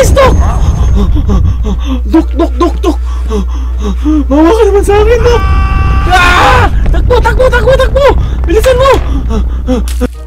Please, Dok! Dok! Mawa ka naman sa akin, Dok! Ah! Takbo! Bilisan mo!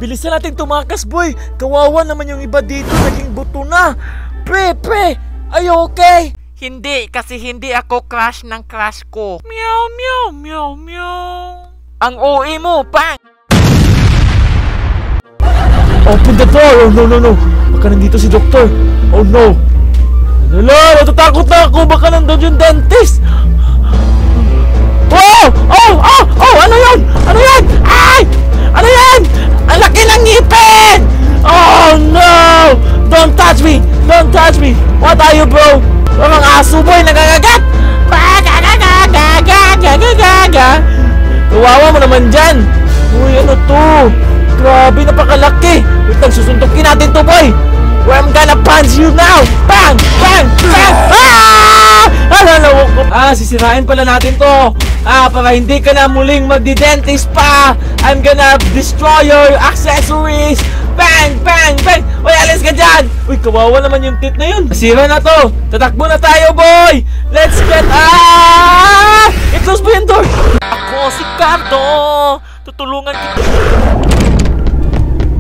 Bilisan natin tumakas, boy! Kawawa naman yung iba dito, naging buto na! Pre! Are you okay? Hindi, kasi hindi ako crush ng crush ko. Meow. Ang OA mo, bang! Open the door! Oh, no. Baka nandito si Doktor. Oh, no. Natatakot na ako. Baka nandun yung dentist. Oh! Ano yan? Ay! Ano yan? Ang laki ng ngipin! Oh, no! Don't touch me! What are you, bro? Parang aso, boy. Nagagagat! Kawawa mo naman dyan. Uy, ano to? Grabe, napakalaki. Wait lang, susuntukin natin to, boy. I'm gonna punch you now. Bang! Sisirain pala natin to. Para hindi ka na muling magdi-dentist pa. I'm gonna destroy your accessories. Bang! Uy, alis ka dyan. Uy, kawawa naman yung teeth na yun. Nasira na to. Tatakbo na tayo, boy. Let's get i-close mo yung door. Ako si Cardo. Tutulungan kita.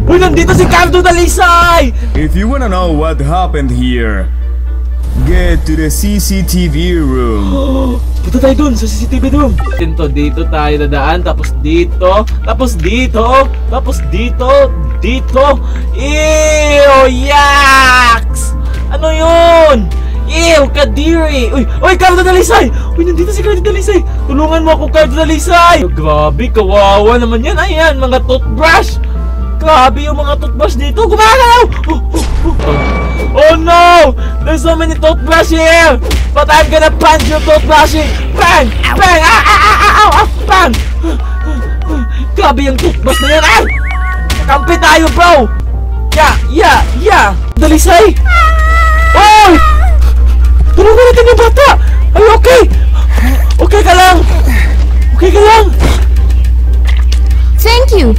Uy, nandito si Cardo Dalisay. If you wanna know what happened here, get to the CCTV room. Punta tayo dun sa CCTV room. Dito tayo dadaan. Tapos dito. Ew! Yaks! Ano yun? Ew! Kadiri! Uy! Cardo Dalisay! Uy! Nandito si Cardo Dalisay! Tulungan mo ako, Cardo Dalisay! Grabe! Kawawa naman yan! Ayan! Mga toothbrush! Grabe yung mga toothbrush dito! Gumagalaw! Oh no! There's so many toothbrush here! But I'm gonna punch your toothbrushing! Bang! Bang! Grabe yung toothbrush na yan! Ay! Kampi tayo, bro! Yeah! Dalisay! Oy! Tulungan natin yung bata! Ay, okay! Okay ka lang! Thank you!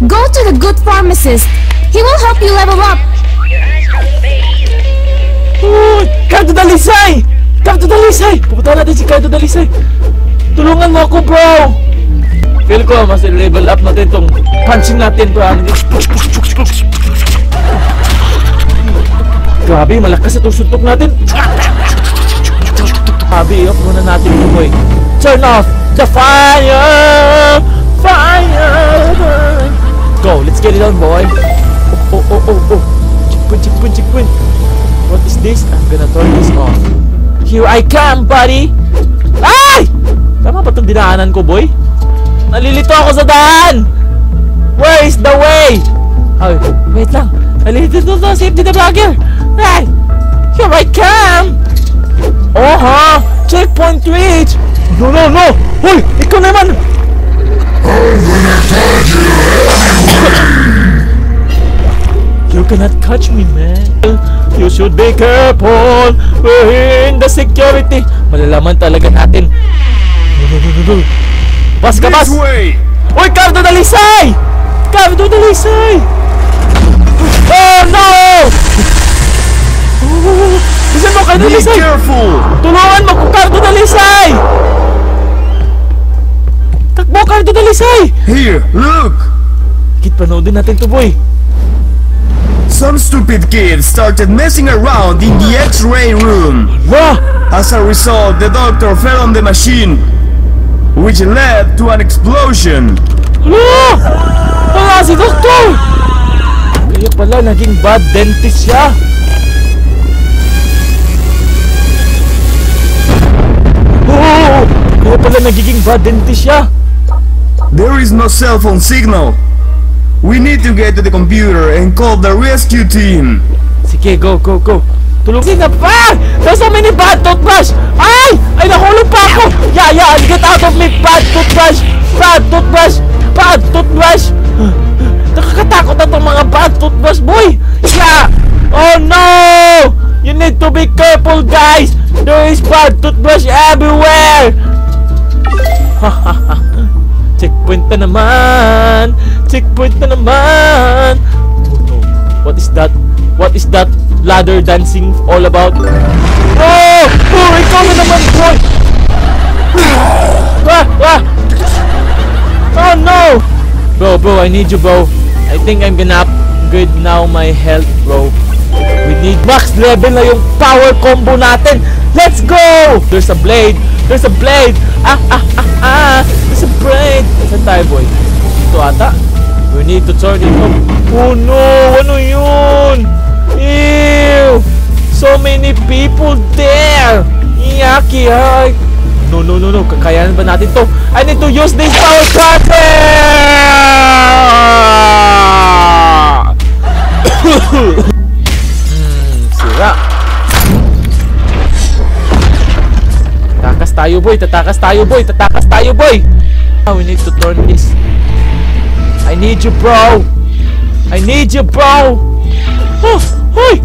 Go to the good pharmacist. He will help you level up. Uy! Cardo Dalisay! Pupunta natin si Cardo Dalisay. Tulungan mo ako, bro! Feel ko, mas level up natin itong punching natin, bro. Grabe, malakas itong suntok natin. Grabe, i-off muna natin ito, boy. Turn off the fire! Go, let's get it on, boy. Oh. Checkpoint. What is this? I'm gonna turn this off. Here I come, buddy. Ay! Tama ba itong dinaanan ko, boy? Nalilito ako sa daan. Where is the way? Ay, wait lang. Nalilito to, safety the vlogger. Ay! Here I come. Checkpoint reach. No. Hoy, ikaw naman. You cannot catch me, man. You should be careful. We're in the security. Malalaman talaga natin. No. Bas! Uy, Cardo Dalisay! Oh, no! Bisan mo, Cardo Dalisay! Be careful! Tulungan mo ko, Cardo Dalisay! Takbo, Cardo Dalisay! Here, look! Panoodin natin to, boy. Some stupid kid started messing around in the X-ray room. Wah! As a result, the doctor fell on the machine, which led to an explosion. Wala si Doktor! Kaya pala naging bad dentist siya. Kaya pala nagiging bad dentist siya. There is no cell phone signal. We need to get to the computer and call the rescue team. Sige, go. Tulungin na pa! There's so many bad toothbrush! Ay! Nahulog pa ako! Yeah, get out of me! Bad toothbrush! Nakakatakot na itong mga bad toothbrush, boy! Yeah! Oh no! You need to be careful, guys! There is bad toothbrush everywhere! Checkpoint na naman! Oh no! What is that? What is that ladder dancing all about? Oh! Oh! Ikaw na naman, boy! Oh no! Bro, I need you, bro. I think I'm gonna upgrade now my health, bro. We need max level na yung power combo natin. Let's go! There's a blade. There's a blade. There's a blade. Saan tayo, boy? Ito ata. We need to turn it up. Oh no! Ano yun? Ew! So many people there! Yucky! No. Kakayanan ba natin to? I need to use this power cutter! Sira. Tatakas tayo, boy! We need to turn this. I need you, bro! Oh! Hoy!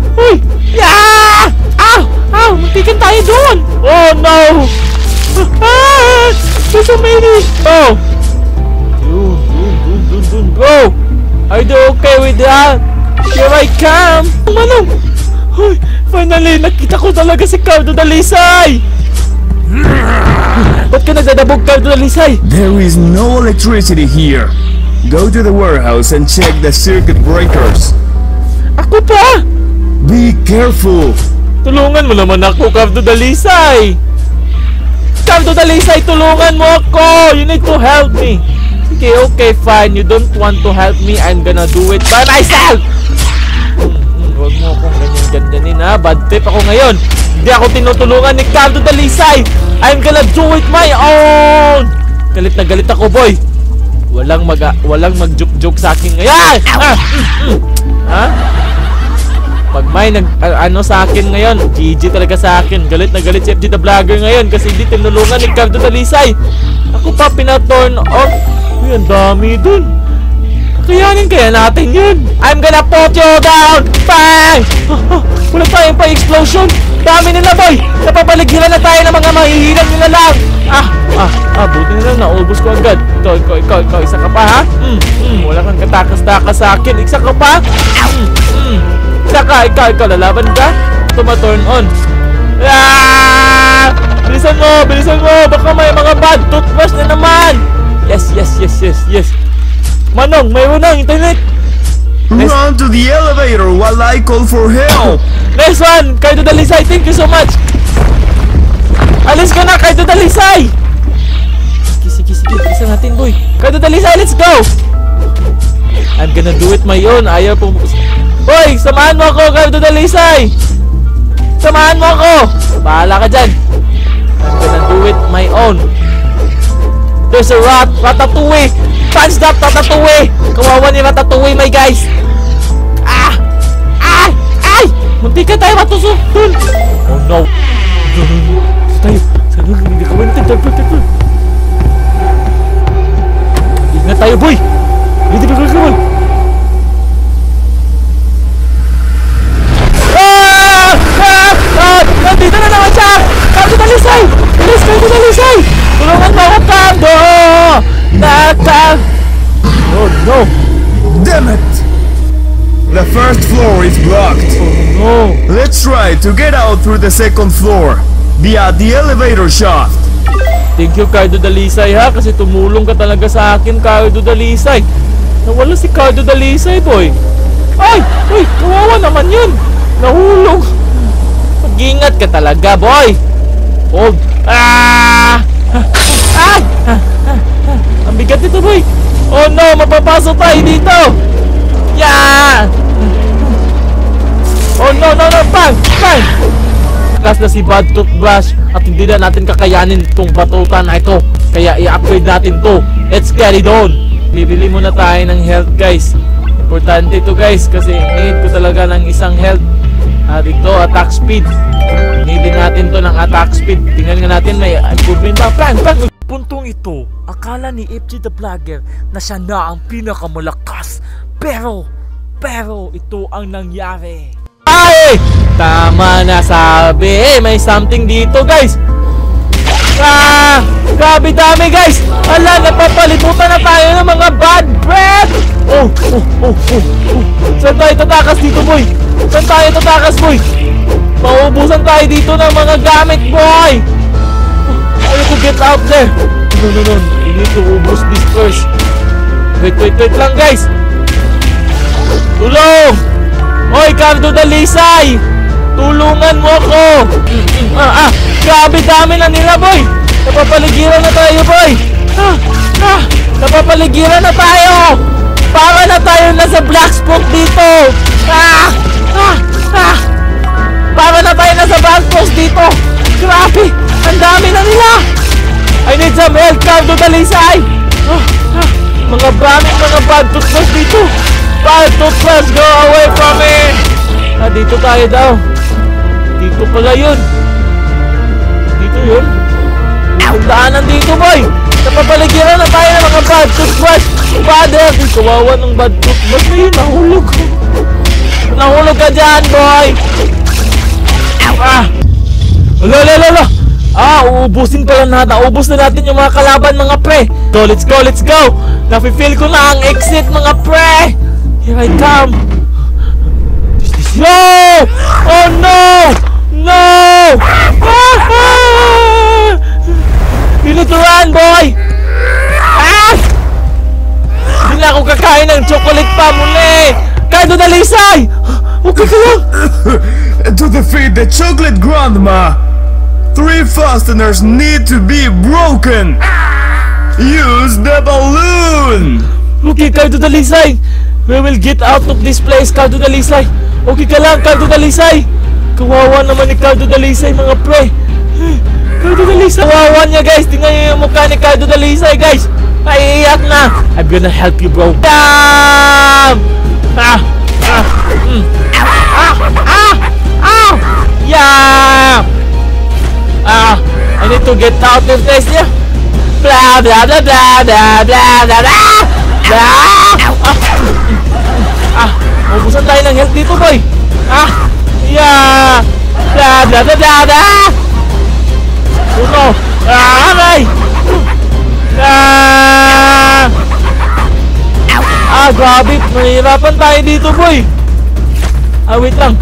Yeah! Ow! Magtikan tayo doon! Oh no! There's so many! Oh! Dun, bro! Are you okay with that? Here I come! Manong! Hoy! Finally! Nakita ko talaga si Cardo Dalisay! Ba't ka nagdadabog, Cardo Dalisay? There is no electricity here. Go to the warehouse and check the circuit breakers. Ako pa! Be careful! Tulungan mo naman ako, Cardo Dalisay! Cardo Dalisay, tulungan mo ako! You need to help me! Okay, fine. You don't want to help me. I'm gonna do it by myself! Huwag mo akong ganyan-ganyanin, ha? Bad trip ako ngayon. Hindi ako tinutulungan ni Cardo Dalisay! I'm gonna do it my own! Galit na galit ako, boy! Walang mag-joke sa akin ngayon! Ha? Pag may ano sa akin ngayon, GG talaga sa akin. Galit na galit si FG the Vlogger ngayon kasi hindi tinulungan ni Cardo Dalisay. Ako pa pina-turn off. Uy, ang dami dun. Kakayanin kaya natin yun. I'm gonna put you down. Bang! Wala tayong pa-explosion. Dami nila, boy. Napapaligiran na tayo ng mga mahihilang nila lang. Buti na lang. Naubos ko agad. Ikaw. Isa ka pa, ha? Wala kang katakas-takas sa akin. Isa ka pa? Saka, ikaw, lalaban ka? Turn on. Bilisan mo. Baka may mga bad toothbrush na naman. Yes. Manong, mayroon ng internet. Run to the elevator while I call for help. Nice one, Cardo Dalisay. Thank you so much. Alis ka na, Cardo Dalisay. Sige. Bilisan natin, boy. Cardo Dalisay, let's go. I'm gonna do it my own. Ayaw pong... Hoy, samahan mo ako, Cardo Dalisay! Samahan mo ako! Bahala ka dyan! I'm gonna do it my own. There's a Ratatouille! Punch that Ratatouille! Kawawa ni Ratatouille, my guys! Ay! Munti ka tayo matusok dun! Oh no! Tayo! Hindi ka wala tayo! Ingat tayo, boy! Hindi ka wala! Nandito na naman siya! Cardo Dalisay! Cardo Dalisay! Tulungan mo ako, Cardo! Oh no! Damn it! The first floor is blocked. Oh no! Let's try to get out through the second floor via the elevator shaft. Thank you, Cardo Dalisay, ha? Kasi tumulong ka talaga sa akin, Cardo Dalisay. Nawala si Cardo Dalisay, boy. Ay! Uy! Kawawa naman yun! Nahulog! Mag-ingat ka talaga, boy! Hold! Ang bigat nito, boy! Oh no! Mapapasok tayo dito! Yeah! Oh no! Bang! Lakas na si Bad Toothbrush at hindi na natin kakayanin itong batutan na ito. Kaya i-upgrade natin to. Let's get it on! Bibili muna tayo ng health, guys. Importante ito, guys, kasi need ko talaga ng isang health. Dito, attack speed. Nilin natin to ng attack speed. Tingnan nga natin, may improvement pa. Bang! Puntong ito, akala ni FG the Vlogger na siya na ang pinakamalakas. Pero ito ang nangyari. Ay! Tama na sabi. May something dito, guys. Grabe dami guys. Ala, napapalibutan na tayo ng mga bad breath. Oh. Saan tayo tatakas dito, boy? Saan tayo tatakas, boy? Mauubusan tayo dito ng mga gamit, boy. I need to get out there. No. We need to ubus this first. Wait lang, guys. Tulong! Hoy, Cardo Dalisay! Tulungan mo ako! Grabe dami na nila, boy! Napapaligiran na tayo, boy! Napapaligiran na tayo! Para na tayo nasa black spot dito! Para na tayo nasa black spot dito! Grabe! Ang dami na nila! I need some help, Cardo Dalisay! Mga braming mga bad toothbrush dito! Bad toothbrush, go away from me! Dito tayo daw. Dito pala yun. Dito yun. Ang daanan dito, boy. Napapaligiran na tayo ng mga bad toothbrush. Father, kawawa ng bad toothbrush na yun. Nahulog. Nahulog ka dyan, boy. Lala. Uubusin pala natin. Ubus na natin yung mga kalaban, mga pre. So, let's go. Nafe-feel ko na ang exit, mga pre. Here I come. No! Oh no! You need to run, boy! Hindi na ako kakain ng chocolate pa muli! Cardo Dalisay! Okay ka lang! To defeat the chocolate grandma, 3 fasteners need to be broken. Use the balloon! Okay, Cardo Dalisay! We will get out of this place, Cardo Dalisay! Okay ka lang, Cardo Dalisay! Kawawa naman ni Cardo Dalisay, mga pre! Cardo Dalisay! Kawawa niya, guys! Tingnan niyo yung mukha ni Cardo Dalisay, guys! Naiiyak na! I'm gonna help you, bro! Damn! Yeah! I need to get out of this, yeah! Blah, blah, blah, blah, blah, blah, blah, blah! Ubusan tayo ng health dito, boy. Yeah. Blah, blah, blah, blah, blah. Uno. Aray. Grabe. Mahirapan tayo dito, boy. Wait lang.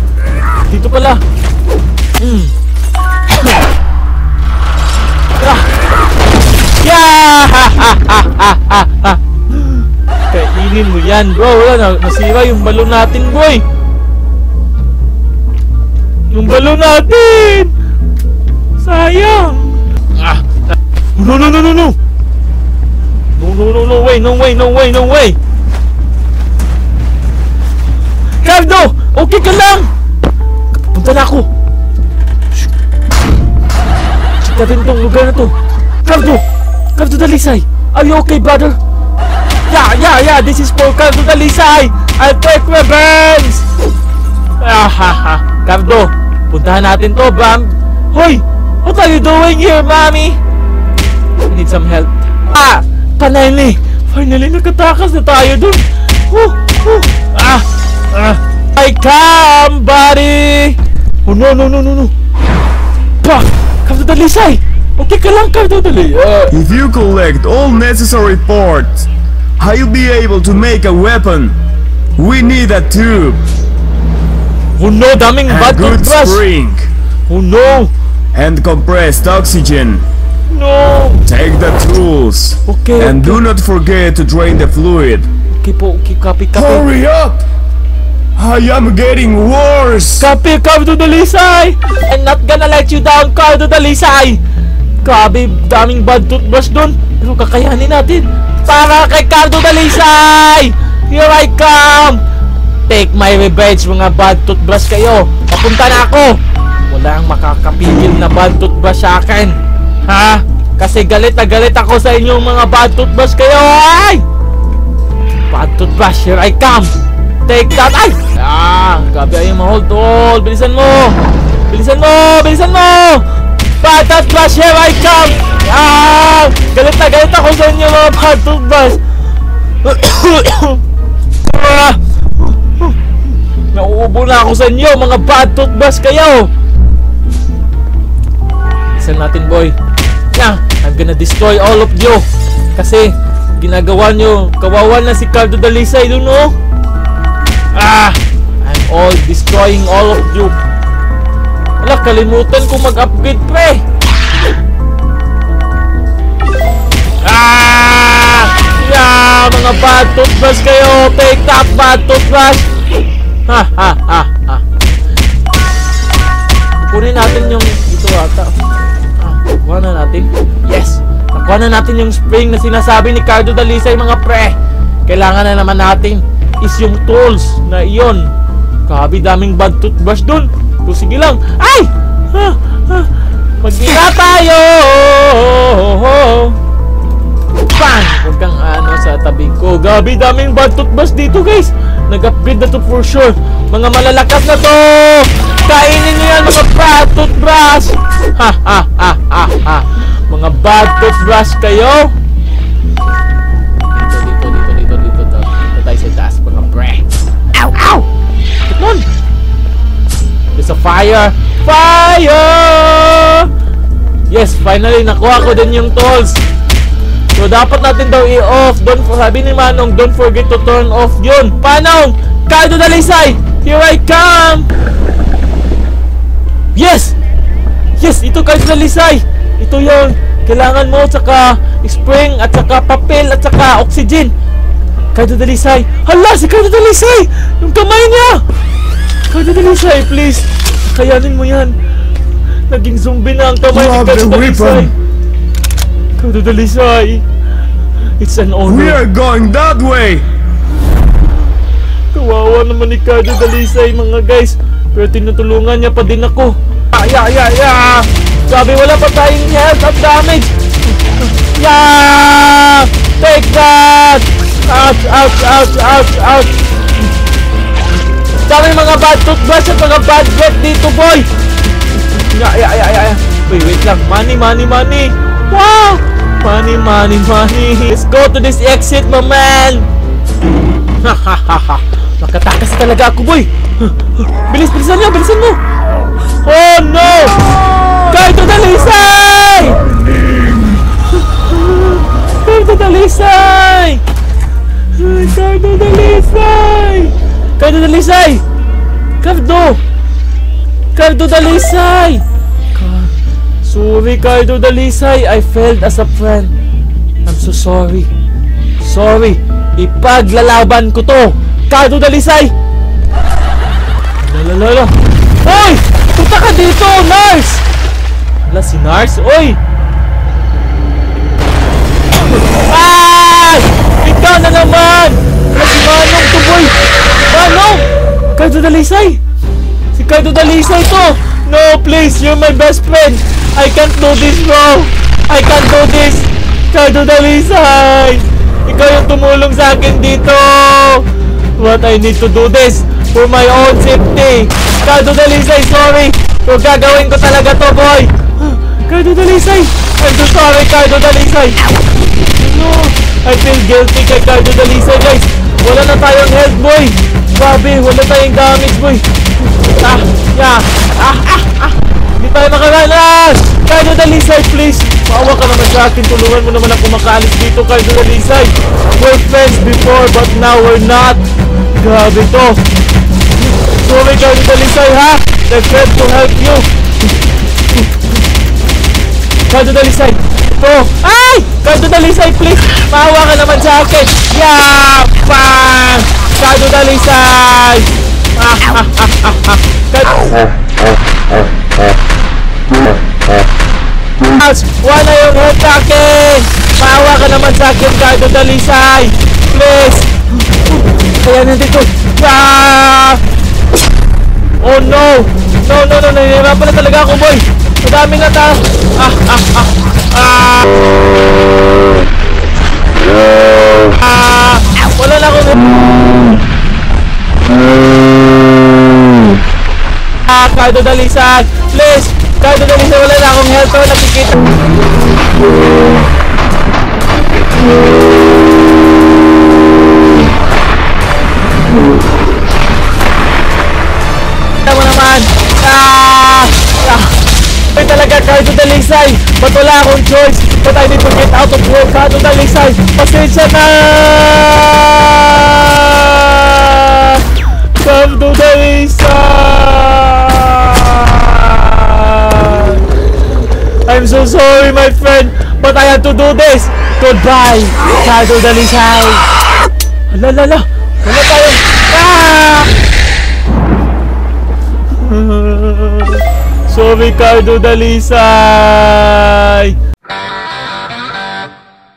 Dito pala. Yeah. Kainin mo yan, bro. Wala, nasira yung balon natin, boy. Yung balon natin. Sayang. No. No way. Cardo, okay ka lang. Punta na ako. Check natin tong lugar na to. Cardo Dalisay. Are you okay, brother? Yeah, this is for Cardo Dalisay. I'll take revenge. Cardo, puntahan natin to, Bam. Hoy, what are you doing here, mommy? I need some help. Finally, nakatakas na tayo dun. I come, buddy. Oh, no. Cardo Dalisay. Okay ka lang, Cardo Dalisay. If you collect all necessary parts, I'll be able to make a weapon. We need a tube. Oh no, daming bad good toothbrush. spring. Oh no. And compressed oxygen. No. Take the tools. Okay. And do not forget to drain the fluid. Okay po, okay, copy. Hurry up! I am getting worse. Copy, Cardo Dalisay. I'm not gonna let you down, Cardo Dalisay. Grabe, daming bad toothbrush dun. Pero kakayanin natin. Para kay Cardo Dalisay. Here I come. Take my revenge, mga bad toothbrush kayo. Papunta na ako. Walang makakapigil na bad toothbrush sa akin. Ha? Kasi galit na galit ako sa inyong mga bad toothbrush kayo. Ay! Bad toothbrush, here I come. Take that. Ay! Grabe ayong ma-hold. Bilisan mo. Bad toothbrush, here I come. Galit na galit ako sa inyong mga bad toothbrush. Nauubo na ako sa inyo, mga bad toothbrush kayo. Isan natin, boy. I'm gonna destroy all of you. Kasi ginagawa nyo, kawawa na si Cardo Dalisay dun, oh. I'm all destroying all of you. Wala, kalimutan ko mag-upgrade, pre. Mga bad toothbrush kayo. Take that bad toothbrush. Kunin natin yung ito ata. Nakuha na natin. Yes, nakuha na natin yung spring na sinasabi ni Cardo Dalisay, mga pre. Kailangan na naman natin is yung tools na iyon. Grabe, daming bad toothbrush dun. So sige lang. Ay! Mag-ira tayo. Bang! Huwag kang ano sa tabi ko. Gabi, daming bad toothbrush dito, guys. Nag-upgrade na to for sure. Mga malalakas na to. Kainin nyo yan, mga bad toothbrush. Mga bad toothbrush kayo. Dito tayo sa taas, mga pre. Ow! Bakit nun? There's a fire. Fire! Yes, finally, nakuha ko din yung tools. So, dapat natin daw i-off. Sabi ni Manong, don't forget to turn off yun. Manong! Cardo Dalisay! Here I come! Yes! Yes! Ito, Cardo Dalisay! Ito yun. Kailangan mo, tsaka spring, at tsaka papel, at tsaka oxygen. Cardo Dalisay! Hala! Si Cardo Dalisay! Yung kamay niya! Cardo Dalisay, please! Kayanin mo yan. Naging zombie na ang kamay ni Cardo Dalisay. Cardo Dalisay, it's an honor. We are going that way. Kawawa naman ni Cardo Dalisay, mga guys. Pero tinutulungan niya pa din ako. Sabi wala pa tayong health at damage. Take that. Ouch. Dami mga bad toothbrush at mga bad breath dito, boy. Wait lang. Money. Wow! Money. Let's go to this exit, my man! Makatakas talaga ako, boy! Bilisan mo! Oh, no! Cardo Dalisay! Cardo Dalisay! Sorry, Cardo Dalisay. I failed as a friend. I'm so sorry. Ipaglalaban ko to. Cardo Dalisay! Lala. Hoy! Punta ka dito, Nars! Wala si Nars? Oy! Ay! Ikaw na naman! Wala si Manong to, boy! Manong! Cardo Dalisay! Si Cardo Dalisay to! No, please! You're my best friend! I can't do this, bro! I can't do this! Cardo Dalisay! Ikaw yung tumulong sa akin dito! What I need to do this for my own safety! Cardo Dalisay, sorry! Pero gagawin ko talaga to, boy! Cardo Dalisay! I'm so sorry, Cardo Dalisay! No! I feel guilty kay Cardo Dalisay, guys! Wala na tayong health, boy! Grabe, wala tayong damage, boy! Hindi tayo makakalas! Cardo Dalisay, please! Maawa ka naman sa akin. Tulungan mo naman ako makaalis dito, Cardo Dalisay. We're friends before, but now we're not. Grabe to. Sorry, Cardo Dalisay, ha? I'm trying to help you. Cardo Dalisay. Ito. Ay! Cardo Dalisay, please! Maawa ka naman sa akin. Bang! Cardo Dalisay! Wala yung head akin! Maawa ka naman sa akin, Cardo Dalisay! Please! Kaya nandito! Oh no! No! Nahihirapan na talaga ako, boy! Madami na ta! Wala na akong... Cardo Dalisay! Please! Cardo Dalisay, wala na akong health. Nakikita. Kita mo naman. Ay talaga, Cardo Dalisay. But wala akong choice. But I need to get out of here, Cardo Dalisay. Pasensya na! Cardo Dalisay! I'm so sorry, my friend. But I have to do this. Goodbye, Cardo Dalisay. Hala. Wala tayo. Ah! Sorry, Cardo Dalisay.